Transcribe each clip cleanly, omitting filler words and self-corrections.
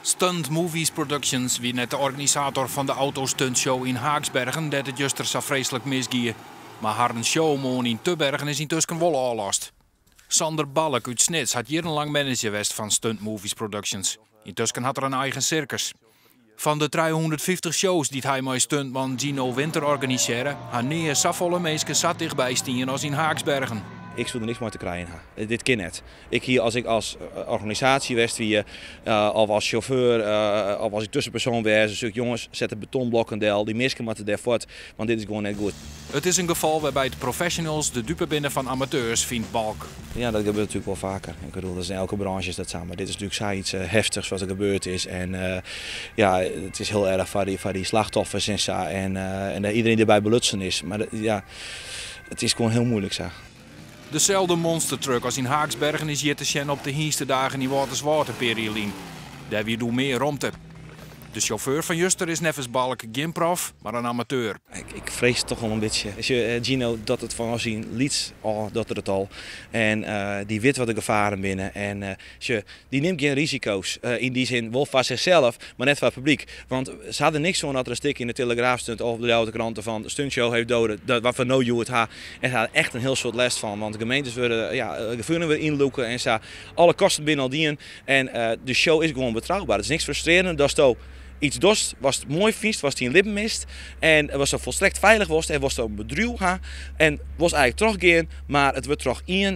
Stunt Movies Productions wie net de organisator van de autostuntshow in Haaksbergen dat het juster zo vreselijk misgiet. Maar haar showmoon in Tubbergen is intussen wel afgelast. Sander Balk uit Snits had jarenlang manager geweest van Stunt Movies Productions. Intussen had er een eigen circus. Van de 350 shows die hij met stuntman Gino Winter organiseerde, had niet zo volle mensen zo dichtbij staan als in Haaksbergen. Ik voelde niks meer te krijgen. Dit kan net. Als ik als organisatie was, of als chauffeur, of als ik tussenpersoon was, dus ik, jongens, zet een betonblokken deel, die misken moeten daarvoor, want dit is gewoon net goed. Het is een geval waarbij de professionals de dupe binnen van amateurs, vindt Balk. Ja, dat gebeurt natuurlijk wel vaker. Ik bedoel, dat is in elke branche is dat samen. Dit is natuurlijk zoiets heftigs wat er gebeurd is. En ja, het is heel erg voor die slachtoffers en iedereen die erbij belutsen is. Maar ja, het is gewoon heel moeilijk zo. Dezelfde monstertruck als in Haaksbergen is hier te zien op de hierste dagen in Waterswaterperiode. Daar wie doe meer romte. De chauffeur van Juster is nevens Balk geen prof, maar een amateur. Ik vrees toch wel een beetje. Gino dat het van ons zien liet, dat er het al. En die weet wat de gevaren binnen. En die neemt geen risico's. In die zin wel van zichzelf, maar net van het publiek. Want ze hadden niks van dat er een stuk in de Telegraaf stond of de oude kranten van de stuntshow heeft doden. Waarvan no you het ha. En ze hadden echt een heel soort les van. Want de gemeentes worden gevuren weer inloeken en ze alle kosten binnen al dienen. En de show is gewoon betrouwbaar. Het is niks frustrerend. Dat is iets dorst, was het mooi vies, was het in lippen mist. En was het volstrekt veilig was en was het een bedrijf. En was eigenlijk toch geen, maar het werd toch in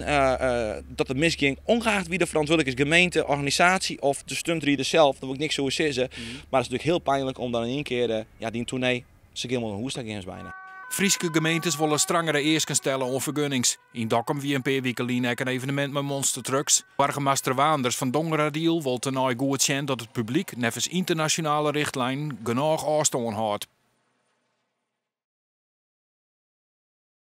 dat het misging. Ongeacht wie de verantwoordelijk is, gemeente, organisatie of de stuntreader zelf, dat wil ik niks zo zeggen. Maar het is natuurlijk heel pijnlijk om dan in één keer die tournee, ze helemaal een hoestaggaans bijna. Friese gemeentes willen strengere eisen stellen over vergunnings. In Dokkum wie een paar weken een evenement met monstertrucks. Burgemeester Waanders van Dongeradiel wil ten goed zien dat het publiek nevens internationale richtlijn genoeg afstand houdt.